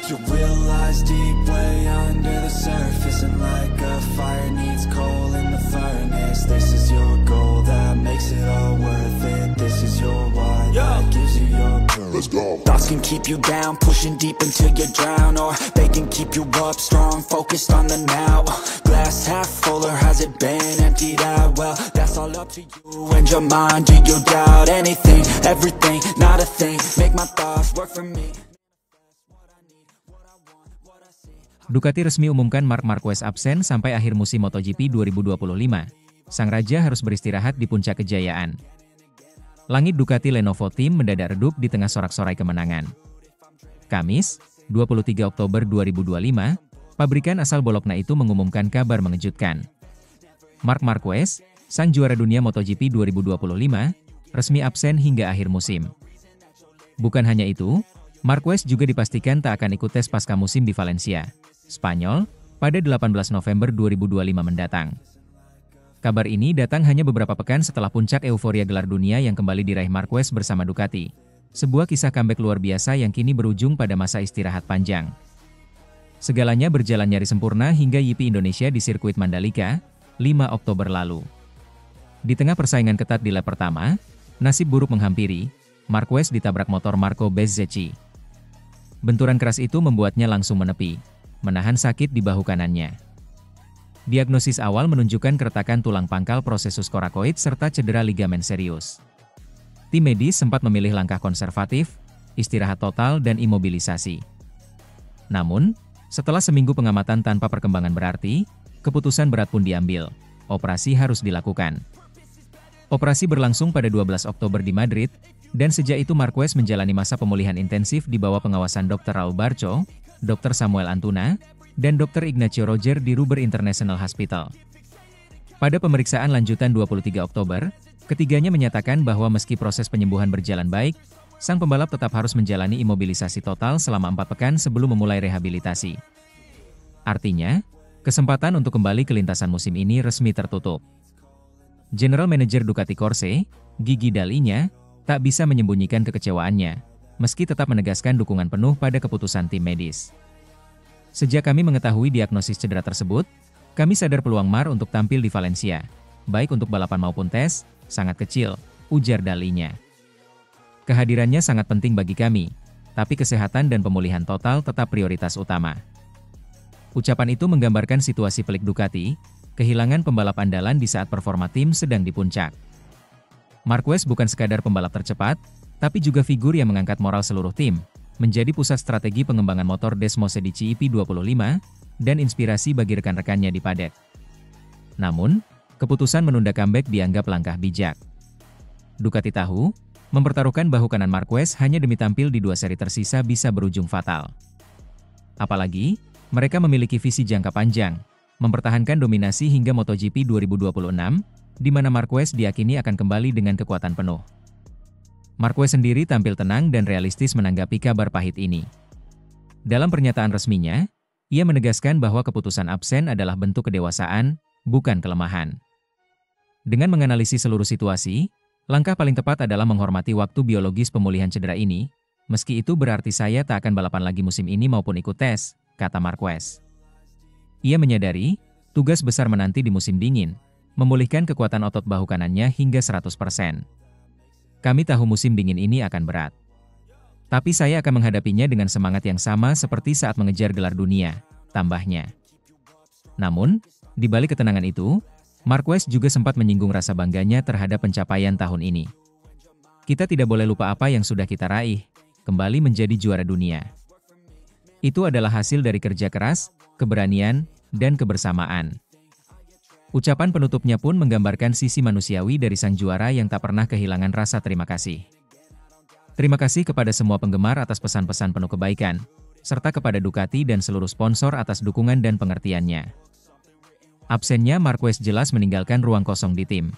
You realize deep way under the surface, and like a fire needs coal in the furnace. This is your goal that makes it all worth it. This is your why that gives you your purpose. Let's go. Thoughts can keep you down, pushing deep until you drown, or they can keep you up strong, focused on the now. Glass half full, or has it been emptied out? Well, that's all up to you and your mind. Do you doubt anything, everything, not a thing? Make my thoughts work for me. Ducati resmi umumkan Marc Marquez absen sampai akhir musim MotoGP 2025. Sang raja harus beristirahat di puncak kejayaan. Langit Ducati Lenovo Team mendadak redup di tengah sorak-sorai kemenangan. Kamis, 23 Oktober 2025, pabrikan asal Bologna itu mengumumkan kabar mengejutkan. Marc Marquez, sang juara dunia MotoGP 2025, resmi absen hingga akhir musim. Bukan hanya itu, Marquez juga dipastikan tak akan ikut tes pasca musim di Valencia, Spanyol, pada 18 November 2025 mendatang. Kabar ini datang hanya beberapa pekan setelah puncak euforia gelar dunia yang kembali diraih Marquez bersama Ducati. Sebuah kisah comeback luar biasa yang kini berujung pada masa istirahat panjang. Segalanya berjalan nyaris sempurna hingga GP Indonesia di sirkuit Mandalika, 5 Oktober lalu. Di tengah persaingan ketat di lap pertama, nasib buruk menghampiri, Marquez ditabrak motor Marco Bezzecchi. Benturan keras itu membuatnya langsung menepi, menahan sakit di bahu kanannya. Diagnosis awal menunjukkan keretakan tulang pangkal prosesus korakoid serta cedera ligamen serius. Tim medis sempat memilih langkah konservatif, istirahat total dan imobilisasi. Namun, setelah seminggu pengamatan tanpa perkembangan berarti, keputusan berat pun diambil, operasi harus dilakukan. Operasi berlangsung pada 12 Oktober di Madrid, dan sejak itu Marquez menjalani masa pemulihan intensif di bawah pengawasan Dr. Raul Barco, Dr. Samuel Antuna, dan Dr. Ignacio Roger di Ruber International Hospital. Pada pemeriksaan lanjutan 23 Oktober, ketiganya menyatakan bahwa meski proses penyembuhan berjalan baik, sang pembalap tetap harus menjalani imobilisasi total selama 4 pekan sebelum memulai rehabilitasi. Artinya, kesempatan untuk kembali ke lintasan musim ini resmi tertutup. General Manager Ducati Corse, Gigi Dall'Igna, tak bisa menyembunyikan kekecewaannya, meski tetap menegaskan dukungan penuh pada keputusan tim medis. Sejak kami mengetahui diagnosis cedera tersebut, kami sadar peluang Mar untuk tampil di Valencia, baik untuk balapan maupun tes, sangat kecil, ujar Dall'Igna. Kehadirannya sangat penting bagi kami, tapi kesehatan dan pemulihan total tetap prioritas utama. Ucapan itu menggambarkan situasi pelik Ducati, kehilangan pembalap andalan di saat performa tim sedang di puncak. Marquez bukan sekadar pembalap tercepat, tapi juga figur yang mengangkat moral seluruh tim, menjadi pusat strategi pengembangan motor Desmosedici EP25, dan inspirasi bagi rekan-rekannya di paddock. Namun, keputusan menunda comeback dianggap langkah bijak. Ducati tahu, mempertaruhkan bahu kanan Marquez hanya demi tampil di 2 seri tersisa bisa berujung fatal. Apalagi, mereka memiliki visi jangka panjang, mempertahankan dominasi hingga MotoGP 2026, di mana Marquez diyakini akan kembali dengan kekuatan penuh. Marquez sendiri tampil tenang dan realistis menanggapi kabar pahit ini. Dalam pernyataan resminya, ia menegaskan bahwa keputusan absen adalah bentuk kedewasaan, bukan kelemahan. Dengan menganalisis seluruh situasi, langkah paling tepat adalah menghormati waktu biologis pemulihan cedera ini, meski itu berarti saya tak akan balapan lagi musim ini maupun ikut tes, kata Marquez. Ia menyadari, tugas besar menanti di musim dingin, memulihkan kekuatan otot bahu kanannya hingga 100%. Kami tahu musim dingin ini akan berat. Tapi saya akan menghadapinya dengan semangat yang sama seperti saat mengejar gelar dunia, tambahnya. Namun, di balik ketenangan itu, Marquez juga sempat menyinggung rasa bangganya terhadap pencapaian tahun ini. Kita tidak boleh lupa apa yang sudah kita raih, kembali menjadi juara dunia. Itu adalah hasil dari kerja keras, keberanian, dan kebersamaan. Ucapan penutupnya pun menggambarkan sisi manusiawi dari sang juara yang tak pernah kehilangan rasa terima kasih. Terima kasih kepada semua penggemar atas pesan-pesan penuh kebaikan, serta kepada Ducati dan seluruh sponsor atas dukungan dan pengertiannya. Absennya Marquez jelas meninggalkan ruang kosong di tim.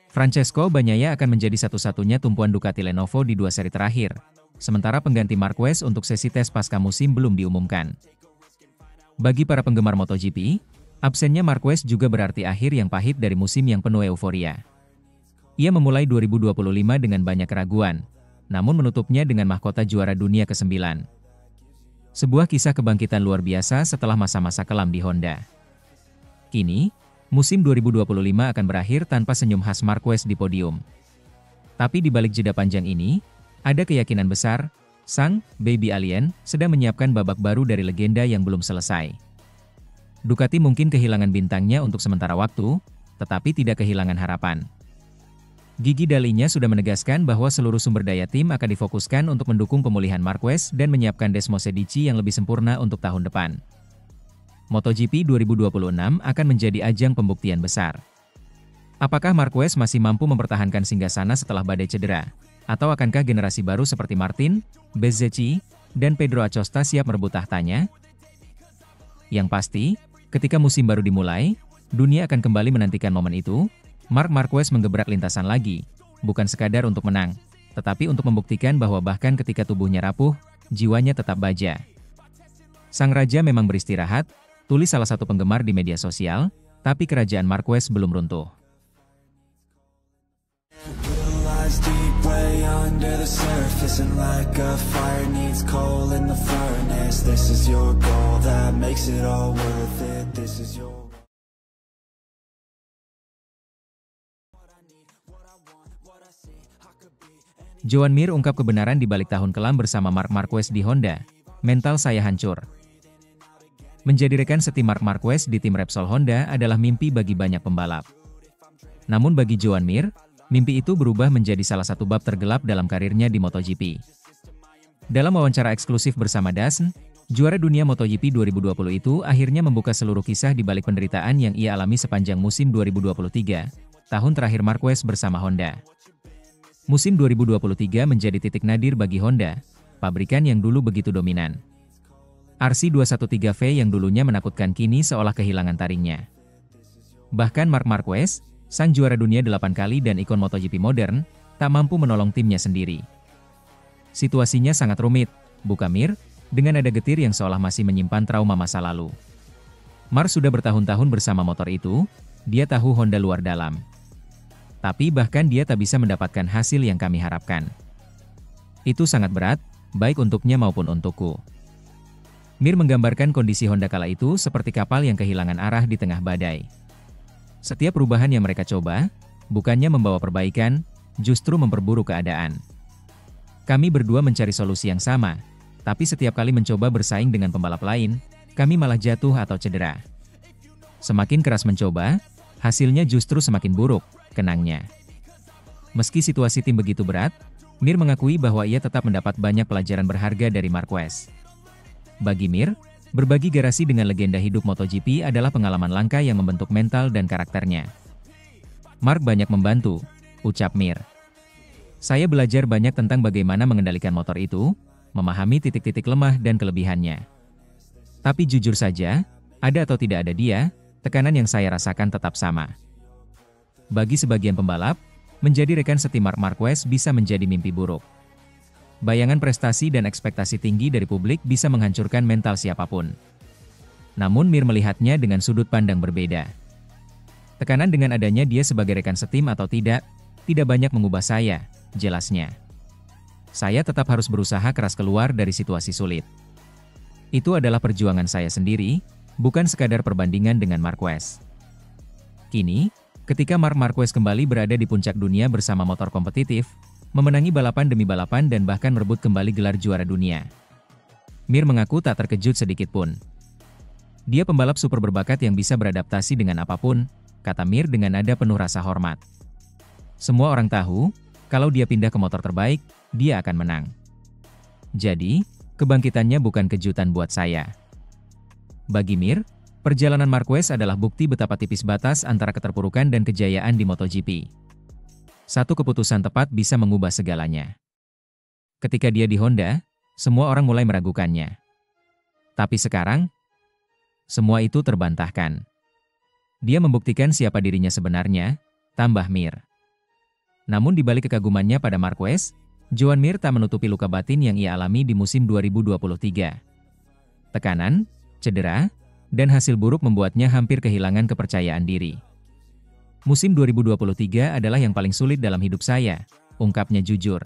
Francesco Bagnaia akan menjadi satu-satunya tumpuan Ducati Lenovo di 2 seri terakhir, sementara pengganti Marquez untuk sesi tes pasca musim belum diumumkan. Bagi para penggemar MotoGP, absennya Marquez juga berarti akhir yang pahit dari musim yang penuh euforia. Ia memulai 2025 dengan banyak keraguan, namun menutupnya dengan mahkota juara dunia ke-9. Sebuah kisah kebangkitan luar biasa setelah masa-masa kelam di Honda. Kini, musim 2025 akan berakhir tanpa senyum khas Marquez di podium. Tapi di balik jeda panjang ini, ada keyakinan besar, sang baby alien sedang menyiapkan babak baru dari legenda yang belum selesai. Ducati mungkin kehilangan bintangnya untuk sementara waktu, tetapi tidak kehilangan harapan. Gigi Dalinya sudah menegaskan bahwa seluruh sumber daya tim akan difokuskan untuk mendukung pemulihan Marquez dan menyiapkan Desmosedici yang lebih sempurna untuk tahun depan. MotoGP 2026 akan menjadi ajang pembuktian besar. Apakah Marquez masih mampu mempertahankan singgasana setelah badai cedera? Atau akankah generasi baru seperti Martin, Bezzecchi, dan Pedro Acosta siap merebut tahtanya? Yang pasti, ketika musim baru dimulai, dunia akan kembali menantikan momen itu. Marc Marquez menggebrak lintasan lagi, bukan sekadar untuk menang, tetapi untuk membuktikan bahwa bahkan ketika tubuhnya rapuh, jiwanya tetap baja. Sang raja memang beristirahat, tulis salah satu penggemar di media sosial, tapi kerajaan Marquez belum runtuh. Joan Mir ungkap kebenaran di balik tahun kelam bersama Marc Marquez di Honda. Mental saya hancur. Menjadi rekan setim Marc Marquez di tim Repsol Honda adalah mimpi bagi banyak pembalap. Namun bagi Joan Mir, mimpi itu berubah menjadi salah satu bab tergelap dalam karirnya di MotoGP. Dalam wawancara eksklusif bersama DAZN, juara dunia MotoGP 2020 itu akhirnya membuka seluruh kisah di balik penderitaan yang ia alami sepanjang musim 2023, tahun terakhir Marquez bersama Honda. Musim 2023 menjadi titik nadir bagi Honda, pabrikan yang dulu begitu dominan. RC213V yang dulunya menakutkan kini seolah kehilangan taringnya. Bahkan Marc Marquez, sang juara dunia 8 kali dan ikon MotoGP modern, tak mampu menolong timnya sendiri. Situasinya sangat rumit, buka Mir, dengan nada getir yang seolah masih menyimpan trauma masa lalu. Marc sudah bertahun-tahun bersama motor itu, dia tahu Honda luar dalam. Tapi bahkan dia tak bisa mendapatkan hasil yang kami harapkan. Itu sangat berat, baik untuknya maupun untukku. Mir menggambarkan kondisi Honda kala itu seperti kapal yang kehilangan arah di tengah badai. Setiap perubahan yang mereka coba, bukannya membawa perbaikan, justru memperburuk keadaan. Kami berdua mencari solusi yang sama, tapi setiap kali mencoba bersaing dengan pembalap lain, kami malah jatuh atau cedera. Semakin keras mencoba, hasilnya justru semakin buruk, kenangnya. Meski situasi tim begitu berat, Mir mengakui bahwa ia tetap mendapat banyak pelajaran berharga dari Marquez. Bagi Mir, berbagi garasi dengan legenda hidup MotoGP adalah pengalaman langka yang membentuk mental dan karakternya. Marc banyak membantu, ucap Mir. Saya belajar banyak tentang bagaimana mengendalikan motor itu, memahami titik-titik lemah dan kelebihannya. Tapi jujur saja, ada atau tidak ada dia, tekanan yang saya rasakan tetap sama. Bagi sebagian pembalap, menjadi rekan setim Marc Marquez bisa menjadi mimpi buruk. Bayangan prestasi dan ekspektasi tinggi dari publik bisa menghancurkan mental siapapun. Namun Mir melihatnya dengan sudut pandang berbeda. Tekanan dengan adanya dia sebagai rekan setim atau tidak banyak mengubah saya, jelasnya. Saya tetap harus berusaha keras keluar dari situasi sulit. Itu adalah perjuangan saya sendiri, bukan sekadar perbandingan dengan Marquez. Kini, ketika Marc Marquez kembali berada di puncak dunia bersama motor kompetitif, memenangi balapan demi balapan dan bahkan merebut kembali gelar juara dunia, Mir mengaku tak terkejut sedikit pun. Dia pembalap super berbakat yang bisa beradaptasi dengan apapun, kata Mir dengan nada penuh rasa hormat. Semua orang tahu, kalau dia pindah ke motor terbaik, dia akan menang. Jadi, kebangkitannya bukan kejutan buat saya. Bagi Mir, perjalanan Marquez adalah bukti betapa tipis batas antara keterpurukan dan kejayaan di MotoGP. Satu keputusan tepat bisa mengubah segalanya. Ketika dia di Honda, semua orang mulai meragukannya. Tapi sekarang, semua itu terbantahkan. Dia membuktikan siapa dirinya sebenarnya, tambah Mir. Namun di balik kekagumannya pada Marquez, Joan Mir tak menutupi luka batin yang ia alami di musim 2023. Tekanan, cedera, dan hasil buruk membuatnya hampir kehilangan kepercayaan diri. Musim 2023 adalah yang paling sulit dalam hidup saya, ungkapnya jujur.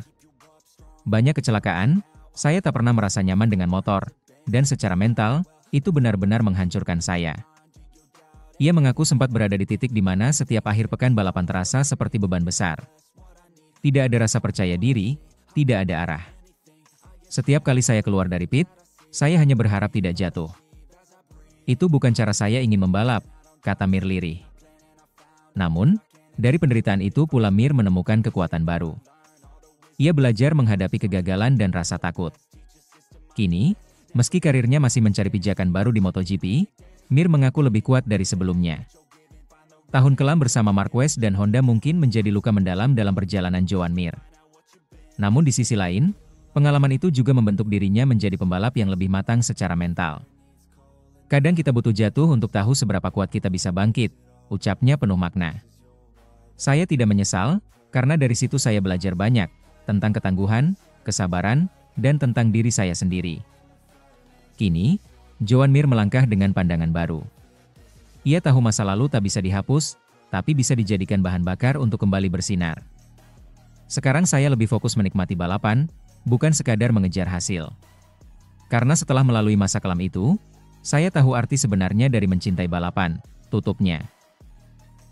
Banyak kecelakaan, saya tak pernah merasa nyaman dengan motor, dan secara mental, itu benar-benar menghancurkan saya. Ia mengaku sempat berada di titik di mana setiap akhir pekan balapan terasa seperti beban besar. Tidak ada rasa percaya diri, tidak ada arah. Setiap kali saya keluar dari pit, saya hanya berharap tidak jatuh. Itu bukan cara saya ingin membalap, kata Mir lirih. Namun, dari penderitaan itu pula Mir menemukan kekuatan baru. Ia belajar menghadapi kegagalan dan rasa takut. Kini, meski karirnya masih mencari pijakan baru di MotoGP, Mir mengaku lebih kuat dari sebelumnya. Tahun kelam bersama Marquez dan Honda mungkin menjadi luka mendalam dalam perjalanan Joan Mir. Namun di sisi lain, pengalaman itu juga membentuk dirinya menjadi pembalap yang lebih matang secara mental. Kadang kita butuh jatuh untuk tahu seberapa kuat kita bisa bangkit, ucapnya penuh makna. Saya tidak menyesal, karena dari situ saya belajar banyak, tentang ketangguhan, kesabaran, dan tentang diri saya sendiri. Kini, Joan Mir melangkah dengan pandangan baru. Ia tahu masa lalu tak bisa dihapus, tapi bisa dijadikan bahan bakar untuk kembali bersinar. Sekarang saya lebih fokus menikmati balapan, bukan sekadar mengejar hasil. Karena setelah melalui masa kelam itu, saya tahu arti sebenarnya dari mencintai balapan, tutupnya.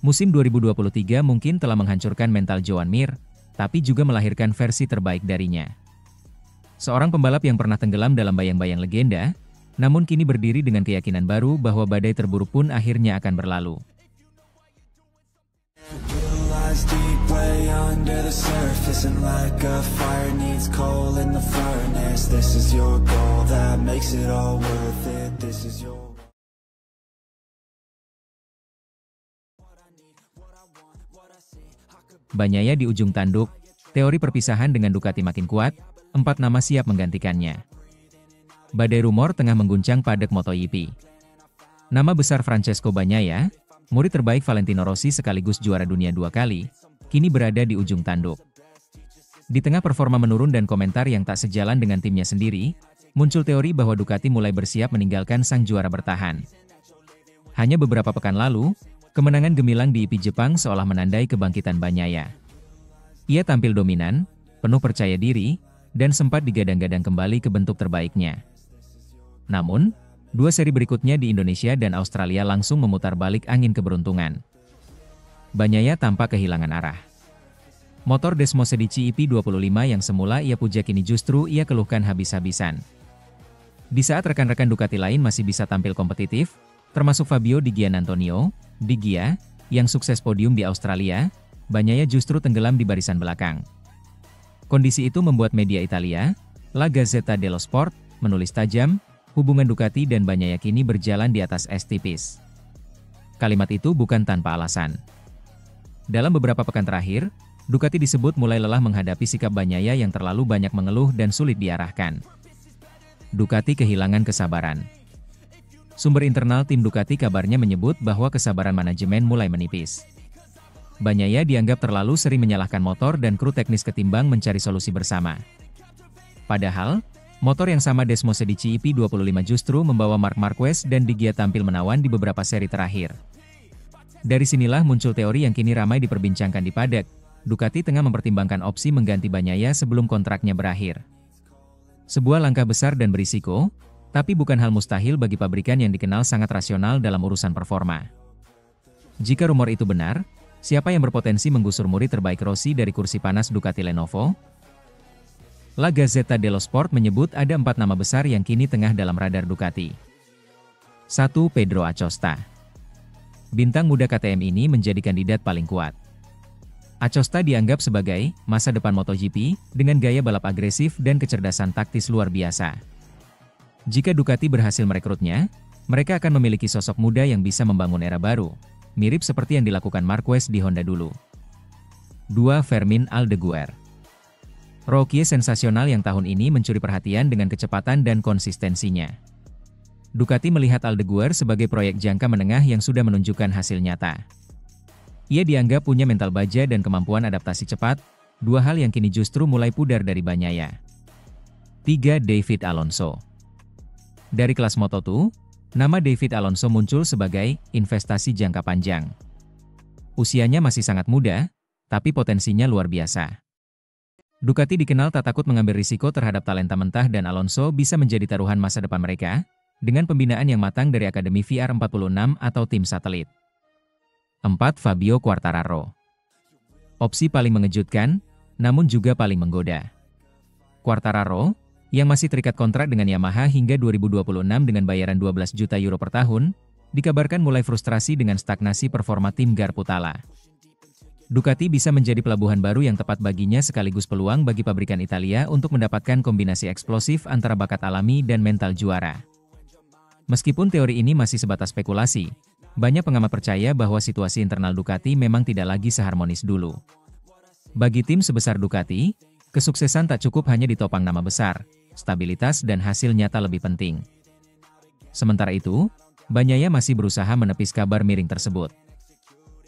Musim 2023 mungkin telah menghancurkan mental Joan Mir, tapi juga melahirkan versi terbaik darinya. Seorang pembalap yang pernah tenggelam dalam bayang-bayang legenda, namun kini berdiri dengan keyakinan baru bahwa badai terburuk pun akhirnya akan berlalu. Bagnaia di ujung tanduk, teori perpisahan dengan Ducati makin kuat, 4 nama siap menggantikannya. Badai rumor tengah mengguncang paddock MotoGP. Nama besar Francesco Bagnaia, murid terbaik Valentino Rossi sekaligus juara dunia 2 kali, kini berada di ujung tanduk. Di tengah performa menurun dan komentar yang tak sejalan dengan timnya sendiri, muncul teori bahwa Ducati mulai bersiap meninggalkan sang juara bertahan. Hanya beberapa pekan lalu, kemenangan gemilang di IP Jepang seolah menandai kebangkitan Bagnaia. Ia tampil dominan, penuh percaya diri, dan sempat digadang-gadang kembali ke bentuk terbaiknya. Namun, 2 seri berikutnya di Indonesia dan Australia langsung memutar balik angin keberuntungan. Bagnaia tampak kehilangan arah. Motor Desmosedici IP25 yang semula ia puja kini justru ia keluhkan habis-habisan. Di saat rekan-rekan Ducati lain masih bisa tampil kompetitif, termasuk Fabio Di Giannantonio, Di Gia, yang sukses podium di Australia, Bagnaia justru tenggelam di barisan belakang. Kondisi itu membuat media Italia, La Gazzetta dello Sport, menulis tajam, hubungan Ducati dan Bagnaia kini berjalan di atas es tipis. Kalimat itu bukan tanpa alasan. Dalam beberapa pekan terakhir, Ducati disebut mulai lelah menghadapi sikap Bagnaia yang terlalu banyak mengeluh dan sulit diarahkan. Ducati kehilangan kesabaran. Sumber internal tim Ducati kabarnya menyebut bahwa kesabaran manajemen mulai menipis. Bagnaia dianggap terlalu sering menyalahkan motor dan kru teknis ketimbang mencari solusi bersama. Padahal, motor yang sama Desmosedici IP25 justru membawa Marc Marquez dan Di Gia tampil menawan di beberapa seri terakhir. Dari sinilah muncul teori yang kini ramai diperbincangkan di paddock, Ducati tengah mempertimbangkan opsi mengganti Bagnaia sebelum kontraknya berakhir. Sebuah langkah besar dan berisiko, tapi bukan hal mustahil bagi pabrikan yang dikenal sangat rasional dalam urusan performa. Jika rumor itu benar, siapa yang berpotensi menggusur murid terbaik Rossi dari kursi panas Ducati Lenovo? La Gazzetta dello Sport menyebut ada 4 nama besar yang kini tengah dalam radar Ducati. 1. Pedro Acosta. Bintang muda KTM ini menjadi kandidat paling kuat. Acosta dianggap sebagai masa depan MotoGP dengan gaya balap agresif dan kecerdasan taktis luar biasa. Jika Ducati berhasil merekrutnya, mereka akan memiliki sosok muda yang bisa membangun era baru, mirip seperti yang dilakukan Marquez di Honda dulu. 2. Fermin Aldeguer. Rookie sensasional yang tahun ini mencuri perhatian dengan kecepatan dan konsistensinya. Ducati melihat Aldeguer sebagai proyek jangka menengah yang sudah menunjukkan hasil nyata. Ia dianggap punya mental baja dan kemampuan adaptasi cepat, 2 hal yang kini justru mulai pudar dari Bagnaia. 3. David Alonso. Dari kelas Moto2, nama David Alonso muncul sebagai investasi jangka panjang. Usianya masih sangat muda, tapi potensinya luar biasa. Ducati dikenal tak takut mengambil risiko terhadap talenta mentah dan Alonso bisa menjadi taruhan masa depan mereka, dengan pembinaan yang matang dari Akademi VR46 atau tim satelit. 4. Fabio Quartararo. Opsi paling mengejutkan, namun juga paling menggoda. Quartararo, yang masih terikat kontrak dengan Yamaha hingga 2026 dengan bayaran 12 juta euro per tahun, dikabarkan mulai frustrasi dengan stagnasi performa tim Garputala. Ducati bisa menjadi pelabuhan baru yang tepat baginya sekaligus peluang bagi pabrikan Italia untuk mendapatkan kombinasi eksplosif antara bakat alami dan mental juara. Meskipun teori ini masih sebatas spekulasi, banyak pengamat percaya bahwa situasi internal Ducati memang tidak lagi seharmonis dulu. Bagi tim sebesar Ducati, kesuksesan tak cukup hanya ditopang nama besar, stabilitas dan hasil nyata lebih penting. Sementara itu, Bagnaia masih berusaha menepis kabar miring tersebut.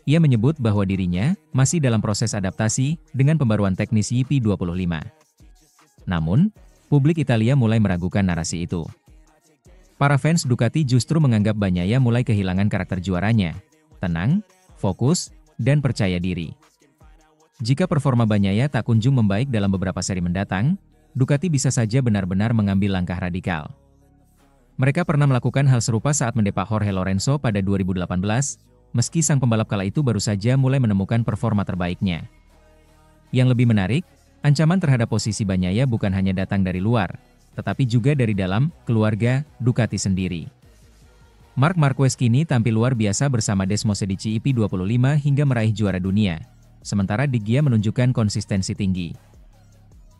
Ia menyebut bahwa dirinya masih dalam proses adaptasi dengan pembaruan teknis YP25. Namun, publik Italia mulai meragukan narasi itu. Para fans Ducati justru menganggap Bagnaia mulai kehilangan karakter juaranya, tenang, fokus, dan percaya diri. Jika performa Bagnaia tak kunjung membaik dalam beberapa seri mendatang, Ducati bisa saja benar-benar mengambil langkah radikal. Mereka pernah melakukan hal serupa saat mendepak Jorge Lorenzo pada 2018, meski sang pembalap kala itu baru saja mulai menemukan performa terbaiknya. Yang lebih menarik, ancaman terhadap posisi Bagnaia bukan hanya datang dari luar, tetapi juga dari dalam keluarga Ducati sendiri. Marc Marquez kini tampil luar biasa bersama Desmosedici YP25 hingga meraih juara dunia, sementara Di Gia menunjukkan konsistensi tinggi.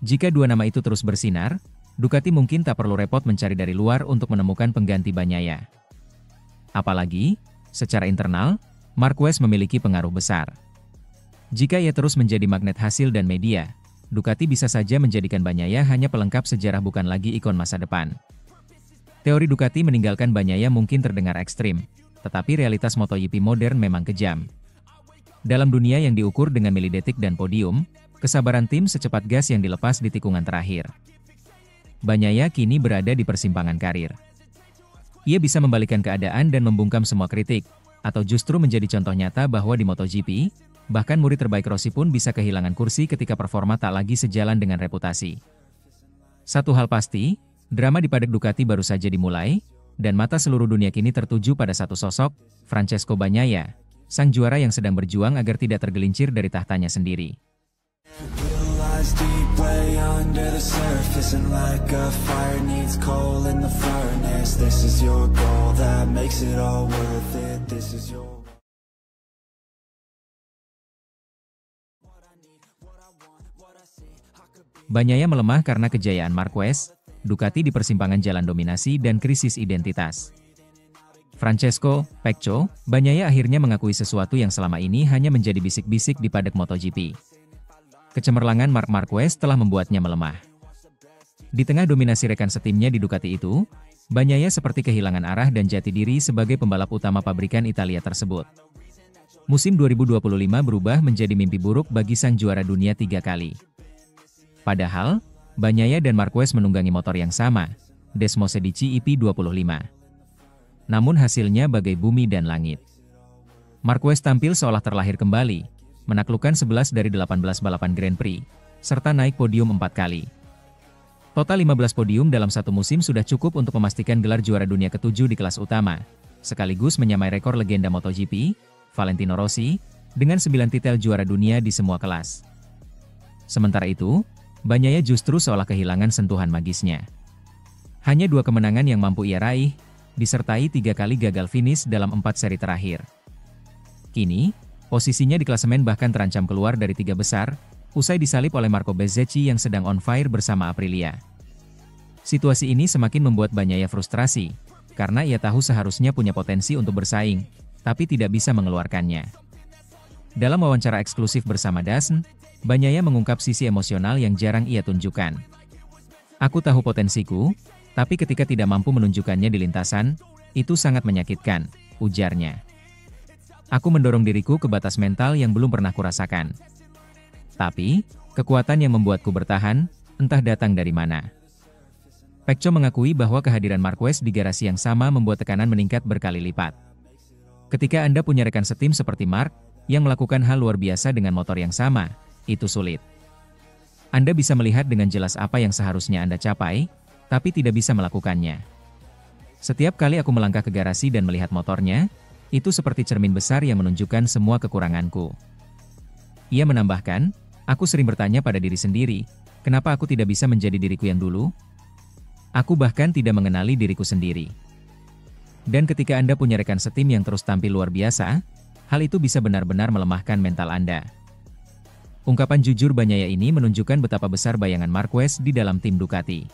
Jika dua nama itu terus bersinar, Ducati mungkin tak perlu repot mencari dari luar untuk menemukan pengganti Bagnaia. Apalagi, secara internal, Marquez memiliki pengaruh besar. Jika ia terus menjadi magnet hasil dan media, Ducati bisa saja menjadikan Bagnaia hanya pelengkap sejarah bukan lagi ikon masa depan. Teori Ducati meninggalkan Bagnaia mungkin terdengar ekstrim, tetapi realitas MotoGP modern memang kejam. Dalam dunia yang diukur dengan milidetik dan podium, kesabaran tim secepat gas yang dilepas di tikungan terakhir. Bagnaia kini berada di persimpangan karir. Ia bisa membalikan keadaan dan membungkam semua kritik, atau justru menjadi contoh nyata bahwa di MotoGP, bahkan murid terbaik Rossi pun bisa kehilangan kursi ketika performa tak lagi sejalan dengan reputasi. Satu hal pasti, drama di paddock Ducati baru saja dimulai, dan mata seluruh dunia kini tertuju pada satu sosok, Francesco Bagnaia, sang juara yang sedang berjuang agar tidak tergelincir dari tahtanya sendiri. Deep way under the surface, and like a fire needs coal in the furnace. This is your goal that makes it all worth it. This is your Bagnaia melemah karena kejayaan Marquez, Ducati di persimpangan jalan dominasi dan krisis identitas. Francesco Pecco Bagnaia akhirnya mengakui sesuatu yang selama ini hanya menjadi bisik-bisik di paddock MotoGP. Kecemerlangan Marc Marquez telah membuatnya melemah. Di tengah dominasi rekan setimnya di Ducati itu, Bagnaia seperti kehilangan arah dan jati diri sebagai pembalap utama pabrikan Italia tersebut. Musim 2025 berubah menjadi mimpi buruk bagi sang juara dunia 3 kali. Padahal, Bagnaia dan Marquez menunggangi motor yang sama, Desmosedici YP25. Namun hasilnya bagai bumi dan langit. Marquez tampil seolah terlahir kembali, menaklukkan 11 dari 18 balapan Grand Prix, serta naik podium 4 kali. Total 15 podium dalam satu musim sudah cukup untuk memastikan gelar juara dunia ke-7 di kelas utama, sekaligus menyamai rekor legenda MotoGP, Valentino Rossi, dengan 9 titel juara dunia di semua kelas. Sementara itu, Bagnaia justru seolah kehilangan sentuhan magisnya. Hanya 2 kemenangan yang mampu ia raih, disertai 3 kali gagal finish dalam 4 seri terakhir. Kini, posisinya di klasemen bahkan terancam keluar dari 3 besar, usai disalip oleh Marco Bezzecchi yang sedang on fire bersama Aprilia. Situasi ini semakin membuat Bagnaia frustrasi, karena ia tahu seharusnya punya potensi untuk bersaing, tapi tidak bisa mengeluarkannya. Dalam wawancara eksklusif bersama DAZN, Bagnaia mengungkap sisi emosional yang jarang ia tunjukkan. "Aku tahu potensiku, tapi ketika tidak mampu menunjukkannya di lintasan, itu sangat menyakitkan," ujarnya. "Aku mendorong diriku ke batas mental yang belum pernah kurasakan. Tapi, kekuatan yang membuatku bertahan, entah datang dari mana." Pecco mengakui bahwa kehadiran Marquez di garasi yang sama membuat tekanan meningkat berkali lipat. Ketika Anda punya rekan setim seperti Marc, yang melakukan hal luar biasa dengan motor yang sama, itu sulit. Anda bisa melihat dengan jelas apa yang seharusnya Anda capai, tapi tidak bisa melakukannya. Setiap kali aku melangkah ke garasi dan melihat motornya, itu seperti cermin besar yang menunjukkan semua kekuranganku. Ia menambahkan, aku sering bertanya pada diri sendiri, kenapa aku tidak bisa menjadi diriku yang dulu? Aku bahkan tidak mengenali diriku sendiri. Dan ketika Anda punya rekan setim yang terus tampil luar biasa, hal itu bisa benar-benar melemahkan mental Anda. Ungkapan jujur Bagnaia ini menunjukkan betapa besar bayangan Marquez di dalam tim Ducati.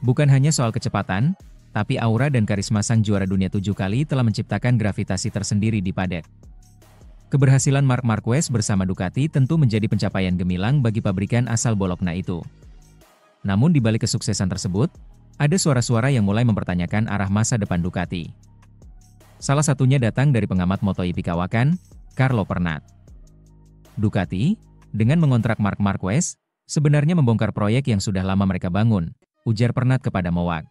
Bukan hanya soal kecepatan, tapi aura dan karisma sang juara dunia 7 kali telah menciptakan gravitasi tersendiri di paddock. Keberhasilan Marc Marquez bersama Ducati tentu menjadi pencapaian gemilang bagi pabrikan asal Bologna itu. Namun di balik kesuksesan tersebut, ada suara-suara yang mulai mempertanyakan arah masa depan Ducati. Salah satunya datang dari pengamat MotoGP kawakan, Carlo Pernat. Ducati, dengan mengontrak Marc Marquez, sebenarnya membongkar proyek yang sudah lama mereka bangun, ujar Pernat kepada Mowag.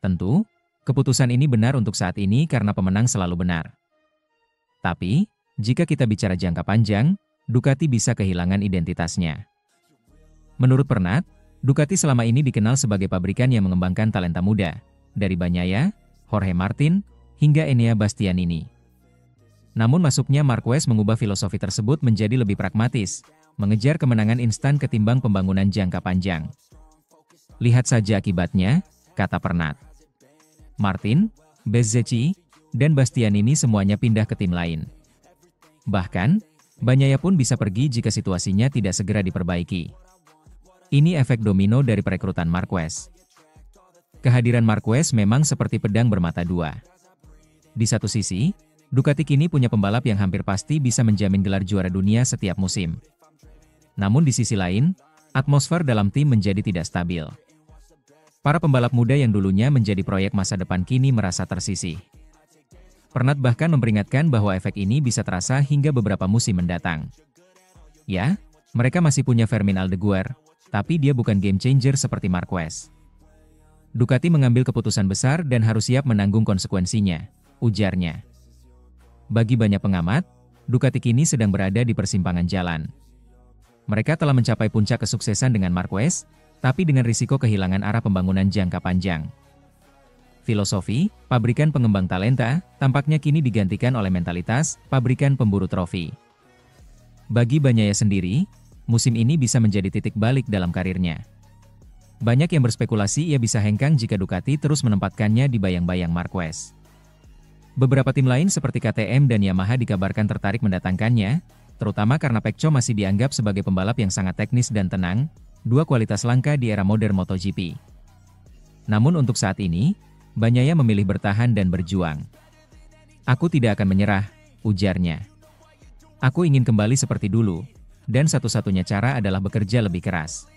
Tentu, keputusan ini benar untuk saat ini karena pemenang selalu benar. Tapi, jika kita bicara jangka panjang, Ducati bisa kehilangan identitasnya. Menurut Pernat, Ducati selama ini dikenal sebagai pabrikan yang mengembangkan talenta muda, dari Bagnaia, Jorge Martin, hingga Enea Bastianini. Namun masuknya Marquez mengubah filosofi tersebut menjadi lebih pragmatis, mengejar kemenangan instan ketimbang pembangunan jangka panjang. Lihat saja akibatnya, kata Pernat. Martin, Bezzecchi, dan Bastianini semuanya pindah ke tim lain. Bahkan, Bagnaia pun bisa pergi jika situasinya tidak segera diperbaiki. Ini efek domino dari perekrutan Marquez. Kehadiran Marquez memang seperti pedang bermata dua. Di satu sisi, Ducati kini punya pembalap yang hampir pasti bisa menjamin gelar juara dunia setiap musim. Namun di sisi lain, atmosfer dalam tim menjadi tidak stabil. Para pembalap muda yang dulunya menjadi proyek masa depan kini merasa tersisih. Pernat bahkan memperingatkan bahwa efek ini bisa terasa hingga beberapa musim mendatang. Ya, mereka masih punya Fermin Aldeguer, tapi dia bukan game changer seperti Marquez. Ducati mengambil keputusan besar dan harus siap menanggung konsekuensinya, ujarnya. Bagi banyak pengamat, Ducati kini sedang berada di persimpangan jalan. Mereka telah mencapai puncak kesuksesan dengan Marquez, tapi dengan risiko kehilangan arah pembangunan jangka panjang. Filosofi, pabrikan pengembang talenta, tampaknya kini digantikan oleh mentalitas, pabrikan pemburu trofi. Bagi Bagnaia sendiri, musim ini bisa menjadi titik balik dalam karirnya. Banyak yang berspekulasi ia bisa hengkang jika Ducati terus menempatkannya di bayang-bayang Marquez. Beberapa tim lain seperti KTM dan Yamaha dikabarkan tertarik mendatangkannya, terutama karena Pecco masih dianggap sebagai pembalap yang sangat teknis dan tenang, dua kualitas langka di era modern MotoGP. Namun untuk saat ini, Bagnaia memilih bertahan dan berjuang. Aku tidak akan menyerah, ujarnya. Aku ingin kembali seperti dulu, dan satu-satunya cara adalah bekerja lebih keras.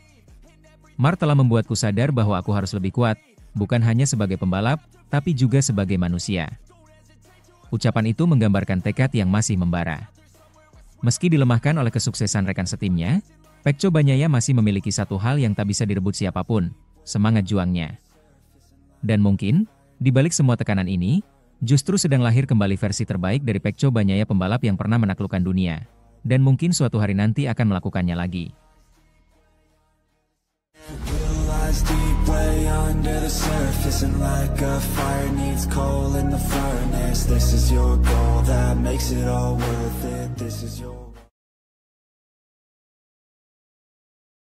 Marc telah membuatku sadar bahwa aku harus lebih kuat, bukan hanya sebagai pembalap, tapi juga sebagai manusia. Ucapan itu menggambarkan tekad yang masih membara. Meski dilemahkan oleh kesuksesan rekan setimnya, Pecco Bagnaia masih memiliki satu hal yang tak bisa direbut siapapun, semangat juangnya. Dan mungkin, di balik semua tekanan ini, justru sedang lahir kembali versi terbaik dari Pecco Bagnaia, pembalap yang pernah menaklukkan dunia, dan mungkin suatu hari nanti akan melakukannya lagi. Deep way under the surface, and like a fire needs coal in the furnace. This is your goal that makes it all worth it. This is your